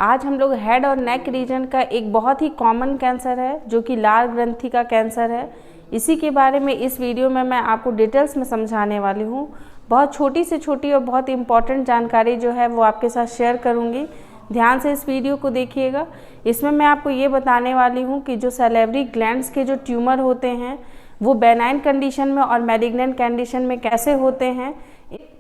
आज हम लोग हेड और नेक रीजन का एक बहुत ही कॉमन कैंसर है जो कि लार ग्रंथि का कैंसर है। इसी के बारे में इस वीडियो में मैं आपको डिटेल्स में समझाने वाली हूँ। बहुत छोटी से छोटी और बहुत इम्पॉर्टेंट जानकारी जो है वो आपके साथ शेयर करूँगी। ध्यान से इस वीडियो को देखिएगा। इसमें मैं आपको ये बताने वाली हूँ कि जो सैलिवरी ग्लैंड्स के जो ट्यूमर होते हैं वो बेनाइन कंडीशन में और मैलिग्नेंट कंडीशन में कैसे होते हैं,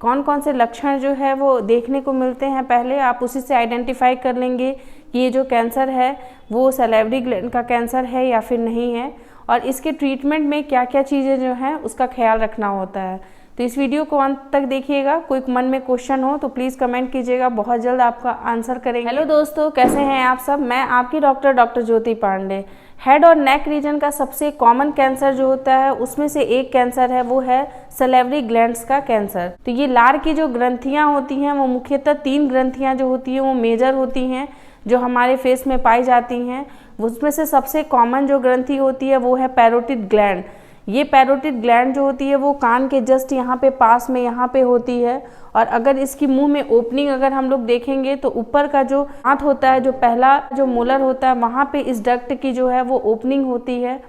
कौन कौन से लक्षण जो है वो देखने को मिलते हैं। पहले आप उसी से आइडेंटिफाई कर लेंगे कि ये जो कैंसर है वो सैलिवरी ग्लैंड का कैंसर है या फिर नहीं है, और इसके ट्रीटमेंट में क्या क्या चीज़ें जो हैं उसका ख्याल रखना होता है। तो इस वीडियो को अंत तक देखिएगा। कोई मन में क्वेश्चन हो तो प्लीज़ कमेंट कीजिएगा, बहुत जल्द आपका आंसर करेंगे। हेलो दोस्तों, कैसे हैं आप सब। मैं आपकी डॉक्टर ज्योति पांडे। हेड और नेक रीजन का सबसे कॉमन कैंसर जो होता है उसमें से एक कैंसर है वो है सैलिवरी ग्लैंड्स का कैंसर। तो ये लार की जो ग्रंथियां होती हैं वो मुख्यतः 3 ग्रंथियां जो होती हैं वो मेजर होती हैं जो हमारे फेस में पाई जाती हैं। उसमें से सबसे कॉमन जो ग्रंथि होती है वो है पैरोटिड ग्लैंड। ये पैरोटिड ग्लैंड जो होती है वो कान के जस्ट यहाँ पे पास में यहाँ पे होती है, और अगर इसकी मुंह में ओपनिंग अगर हम लोग देखेंगे तो ऊपर का जो हाथ होता है, जो पहला जो मोलर होता है, वहाँ पे इस डक्ट की जो है वो ओपनिंग होती है।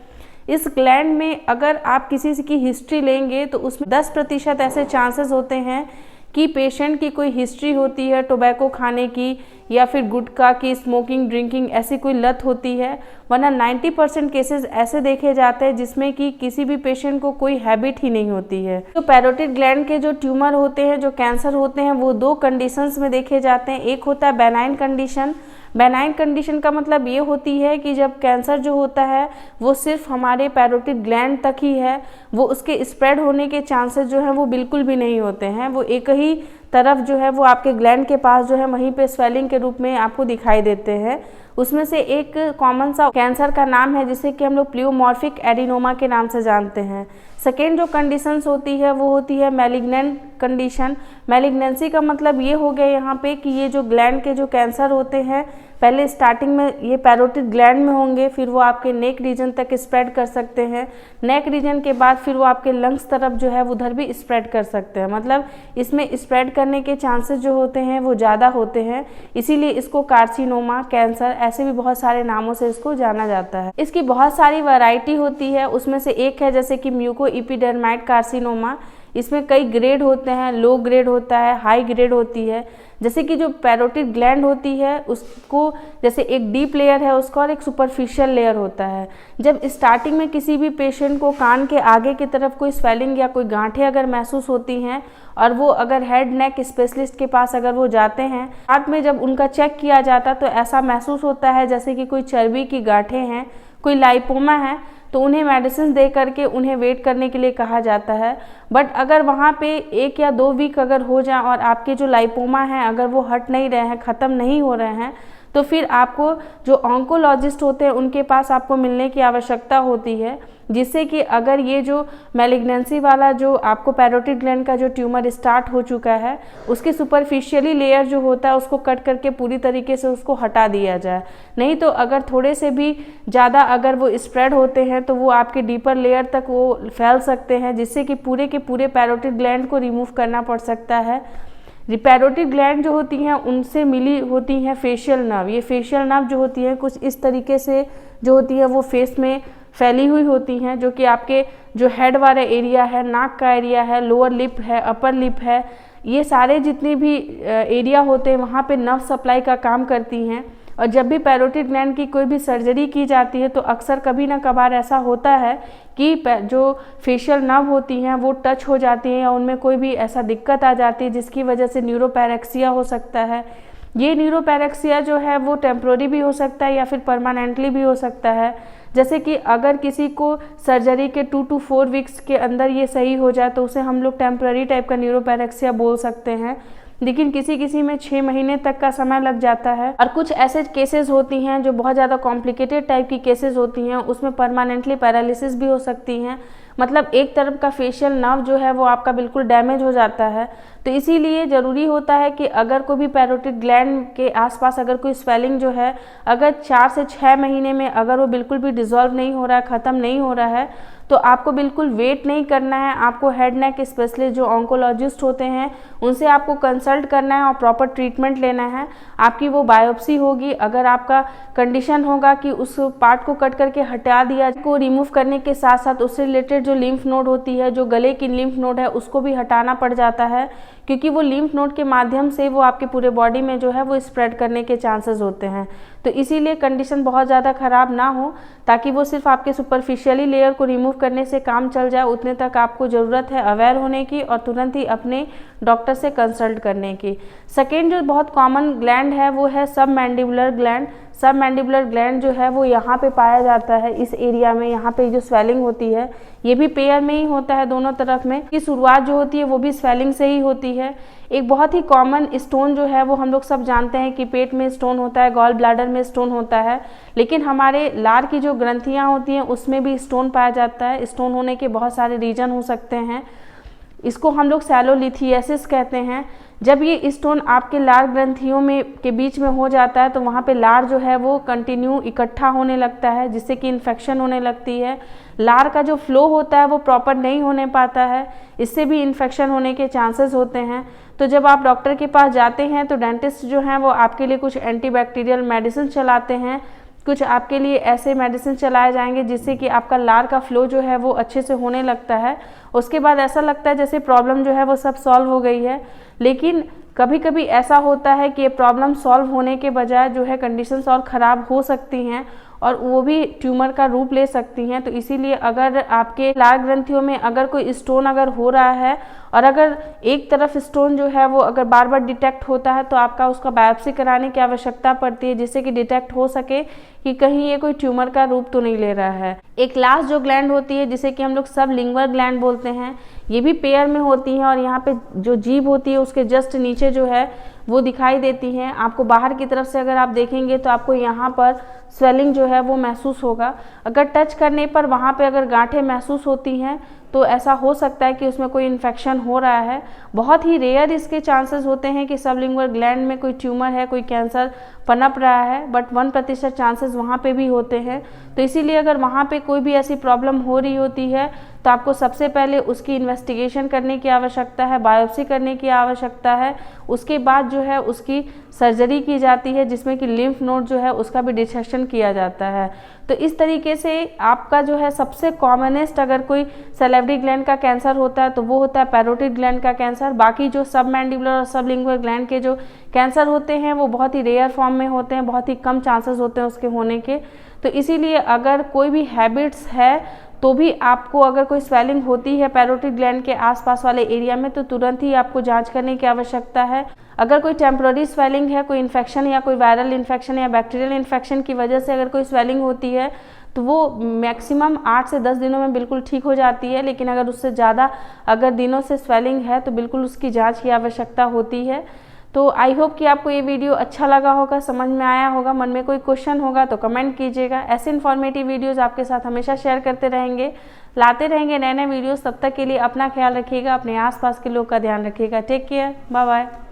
इस ग्लैंड में अगर आप किसी की हिस्ट्री लेंगे तो उसमें 10% ऐसे चांसेस होते हैं कि पेशेंट की कोई हिस्ट्री होती है टोबैको खाने की या फिर गुटखा की, स्मोकिंग ड्रिंकिंग ऐसी कोई लत होती है। वरना 90% केसेस ऐसे देखे जाते हैं जिसमें कि किसी भी पेशेंट को कोई हैबिट ही नहीं होती है। तो पैरोटिड ग्लैंड के जो ट्यूमर होते हैं, जो कैंसर होते हैं, वो 2 कंडीशंस में देखे जाते हैं। एक होता है बेनाइन कंडीशन। बेनाइन कंडीशन का मतलब ये होती है कि जब कैंसर जो होता है वो सिर्फ हमारे पैरोटिड ग्लैंड तक ही है, वो उसके स्प्रेड होने के चांसेस जो हैं वो बिल्कुल भी नहीं होते हैं। वो एक ही तरफ जो है वो आपके ग्लैंड के पास जो है वहीं पे स्वेलिंग के रूप में आपको दिखाई देते हैं। उसमें से एक कॉमन सा कैंसर का नाम है जिसे कि हम लोग प्लियोमॉर्फिक एडिनोमा के नाम से जानते हैं। सेकेंड जो कंडीशंस होती है वो होती है मैलिग्नेंट कंडीशन। मैलिग्नेंसी का मतलब ये हो गया यहाँ पे कि ये जो ग्लैंड के जो कैंसर होते हैं पहले स्टार्टिंग में ये पैरोटिड ग्लैंड में होंगे, फिर वो आपके नेक रीजन तक स्प्रेड कर सकते हैं। नेक रीजन के बाद फिर वो आपके लंग्स तरफ जो है उधर भी स्प्रेड कर सकते हैं। मतलब इसमें स्प्रेड करने के चांसेस जो होते हैं वो ज़्यादा होते हैं, इसीलिए इसको कार्सिनोमा कैंसर ऐसे भी बहुत सारे नामों से इसको जाना जाता है। इसकी बहुत सारी वैरायटी होती है। उसमें से एक है जैसे कि म्यूको एपिडर्माइड कार्सिनोमा। इसमें कई ग्रेड होते हैं, लो ग्रेड होता है, हाई ग्रेड होती है। जैसे कि जो पैरोटिड ग्लैंड होती है उसको जैसे एक डीप लेयर है उसका और एक सुपरफिशियल लेयर होता है। जब स्टार्टिंग में किसी भी पेशेंट को कान के आगे की तरफ कोई स्वेलिंग या कोई गांठें अगर महसूस होती हैं और वो अगर हेड नेक स्पेशलिस्ट के पास अगर वो जाते हैं, बाद में जब उनका चेक किया जाता तो ऐसा महसूस होता है जैसे कि कोई चर्बी की गांठें हैं, कोई लाइपोमा है, तो उन्हें मेडिसिन दे करके उन्हें वेट करने के लिए कहा जाता है। बट अगर वहाँ पे 1 या 2 वीक अगर हो जाए और आपके जो लाइपोमा हैं अगर वो हट नहीं रहे हैं, ख़त्म नहीं हो रहे हैं, तो फिर आपको जो ऑन्कोलॉजिस्ट होते हैं उनके पास आपको मिलने की आवश्यकता होती है, जिससे कि अगर ये जो मैलिग्नेंसी वाला जो आपको पैरोटिड ग्लैंड का जो ट्यूमर स्टार्ट हो चुका है उसकी सुपरफिशियली लेयर जो होता है उसको कट करके पूरी तरीके से उसको हटा दिया जाए। नहीं तो अगर थोड़े से भी ज़्यादा अगर वो स्प्रेड होते हैं तो वो आपके डीपर लेयर तक वो फैल सकते हैं, जिससे कि पूरे के पूरे पैरोटिड ग्लैंड को रिमूव करना पड़ सकता है। पैरोटिड ग्लैंड जो होती हैं उनसे मिली होती हैं फेशियल नर्व। ये फेशियल नर्व जो होती है कुछ इस तरीके से जो होती है वो फेस में फैली हुई होती हैं, जो कि आपके जो हेड वाला एरिया है, नाक का एरिया है, लोअर लिप है, अपर लिप है, ये सारे जितने भी एरिया होते हैं वहाँ पे नर्व सप्लाई का काम करती हैं। और जब भी पैरोटिड ग्लैंड की कोई भी सर्जरी की जाती है तो अक्सर कभी ना कभार ऐसा होता है कि जो फेशियल नर्व होती हैं वो टच हो जाती हैं या उनमें कोई भी ऐसा दिक्कत आ जाती है जिसकी वजह से न्यूरोपैरेक्सिया हो सकता है। ये न्यूरोपैरेक्सिया जो है वो टेम्प्रोरी भी हो सकता है या फिर परमानेंटली भी हो सकता है। जैसे कि अगर किसी को सर्जरी के 2 to 4 वीक्स के अंदर ये सही हो जाए तो उसे हम लोग टेम्प्रेरी टाइप का न्यूरोपैरेक्सिया बोल सकते हैं, लेकिन किसी किसी में 6 महीने तक का समय लग जाता है। और कुछ ऐसे केसेस होती हैं जो बहुत ज़्यादा कॉम्प्लिकेटेड टाइप की केसेस होती हैं, उसमें परमानेंटली पैरालिसिस भी हो सकती हैं। मतलब एक तरफ का फेशियल नर्व जो है वो आपका बिल्कुल डैमेज हो जाता है। तो इसीलिए ज़रूरी होता है कि अगर कोई भी पैरोटिड ग्लैंड के आसपास अगर कोई स्वेलिंग जो है अगर 4 से 6 महीने में अगर वो बिल्कुल भी डिज़ोल्व नहीं हो रहा है, ख़त्म नहीं हो रहा है, तो आपको बिल्कुल वेट नहीं करना है। आपको हेड नेक स्पेशलिस्ट जो ऑन्कोलॉजिस्ट होते हैं उनसे आपको कंसल्ट करना है और प्रॉपर ट्रीटमेंट लेना है। आपकी वो बायोप्सी होगी, अगर आपका कंडीशन होगा कि उस पार्ट को कट करके हटा दिया, को रिमूव करने के साथ साथ उससे रिलेटेड जो लिम्फ नोड होती है, जो गले की लिम्फ नोड है, उसको भी हटाना पड़ जाता है, क्योंकि वो लिम्फ नोड के माध्यम से वो आपके पूरे बॉडी में जो है वो स्प्रेड करने के चांसेस होते हैं। तो इसीलिए कंडीशन बहुत ज़्यादा ख़राब ना हो, ताकि वो सिर्फ आपके सुपरफिशियली लेयर को रिमूव करने से काम चल जाए, उतने तक आपको ज़रूरत है अवेयर होने की और तुरंत ही अपने डॉक्टर से कंसल्ट करने की। सेकेंड जो बहुत कॉमन ग्लैंड है वो है सब मैंडिबुलर ग्लैंड। सब मैंडिबुलर ग्लैंड जो है वो यहाँ पे पाया जाता है, इस एरिया में। यहाँ पे जो स्वेलिंग होती है ये भी पेयर में ही होता है, दोनों तरफ में। की शुरुआत जो होती है वो भी स्वेलिंग से ही होती है। एक बहुत ही कॉमन स्टोन जो है वो हम लोग सब जानते हैं कि पेट में स्टोन होता है, गॉल ब्लैडर में स्टोन होता है, लेकिन हमारे लार की जो ग्रंथियाँ होती हैं उसमें भी स्टोन पाया जाता है। स्टोन होने के बहुत सारे रीजन हो सकते हैं। इसको हम लोग सैलोलिथियासिस कहते हैं। जब ये स्टोन आपके लार ग्रंथियों में के बीच में हो जाता है तो वहाँ पे लार जो है वो कंटिन्यू इकट्ठा होने लगता है, जिससे कि इन्फेक्शन होने लगती है। लार का जो फ्लो होता है वो प्रॉपर नहीं होने पाता है, इससे भी इन्फेक्शन होने के चांसेस होते हैं। तो जब आप डॉक्टर के पास जाते हैं तो डेंटिस्ट जो हैं वो आपके लिए कुछ एंटीबैक्टीरियल मेडिसिन चलाते हैं, कुछ आपके लिए ऐसे मेडिसिन चलाए जाएंगे जिससे कि आपका लार का फ्लो जो है वो अच्छे से होने लगता है। उसके बाद ऐसा लगता है जैसे प्रॉब्लम जो है वो सब सॉल्व हो गई है, लेकिन कभी कभी ऐसा होता है कि ये प्रॉब्लम सॉल्व होने के बजाय जो है कंडीशंस और ख़राब हो सकती हैं और वो भी ट्यूमर का रूप ले सकती हैं। तो इसीलिए अगर आपके लार ग्रंथियों में अगर कोई स्टोन अगर हो रहा है और अगर एक तरफ स्टोन जो है वो अगर बार बार डिटेक्ट होता है तो आपका उसका बायोप्सी कराने की आवश्यकता पड़ती है, जिससे कि डिटेक्ट हो सके कि कहीं ये कोई ट्यूमर का रूप तो नहीं ले रहा है। एक लास्ट जो ग्लैंड होती है जिसे कि हम लोग सबलिंगुअल ग्लैंड बोलते हैं, ये भी पेयर में होती हैं और यहाँ पे जो जीभ होती है उसके जस्ट नीचे जो है वो दिखाई देती हैं। आपको बाहर की तरफ से अगर आप देखेंगे तो आपको यहाँ पर स्वेलिंग जो है वो महसूस होगा। अगर टच करने पर वहाँ पे अगर गांठें महसूस होती हैं तो ऐसा हो सकता है कि उसमें कोई इन्फेक्शन हो रहा है। बहुत ही रेयर इसके चांसेस होते हैं कि सबलिंगुअल ग्लैंड में कोई ट्यूमर है, कोई कैंसर पनप रहा है, बट 1% चांसेस वहाँ पे भी होते हैं। तो इसीलिए अगर वहाँ पे कोई भी ऐसी प्रॉब्लम हो रही होती है तो आपको सबसे पहले उसकी इन्वेस्टिगेशन करने की आवश्यकता है, बायोप्सी करने की आवश्यकता है। उसके बाद जो है उसकी सर्जरी की जाती है, जिसमें कि लिम्फ नोड जो है उसका भी डिसेक्शन किया जाता है। तो इस तरीके से आपका जो है सबसे कॉमनेस्ट अगर कोई सैलिवरी ग्लैंड का कैंसर होता है तो वो होता है पैरोटिड ग्लैंड का कैंसर। बाकी जो सब मैंडिबुलर और सबलिंगुअल ग्लैंड के जो कैंसर होते हैं वो बहुत ही रेयर फॉर्म में होते हैं, बहुत ही कम चांसेस होते हैं उसके होने के। तो इसीलिए अगर कोई भी हैबिट्स है तो भी आपको अगर कोई स्वेलिंग होती है पैरोटिड ग्लैंड के आसपास वाले एरिया में तो तुरंत ही आपको जांच करने की आवश्यकता है। अगर कोई टेम्पररी स्वेलिंग है, कोई इन्फेक्शन या कोई वायरल इन्फेक्शन या बैक्टीरियल इन्फेक्शन की वजह से अगर कोई स्वेलिंग होती है तो वो मैक्सिमम 8 से 10 दिनों में बिल्कुल ठीक हो जाती है, लेकिन अगर उससे ज़्यादा अगर दिनों से स्वेलिंग है तो बिल्कुल उसकी जाँच की आवश्यकता होती है। तो आई होप कि आपको ये वीडियो अच्छा लगा होगा, समझ में आया होगा। मन में कोई क्वेश्चन होगा तो कमेंट कीजिएगा। ऐसे इन्फॉर्मेटिव वीडियोस आपके साथ हमेशा शेयर करते रहेंगे, लाते रहेंगे नए नए वीडियोस। तब तक के लिए अपना ख्याल रखिएगा, अपने आसपास के लोग का ध्यान रखिएगा। Take care, bye bye.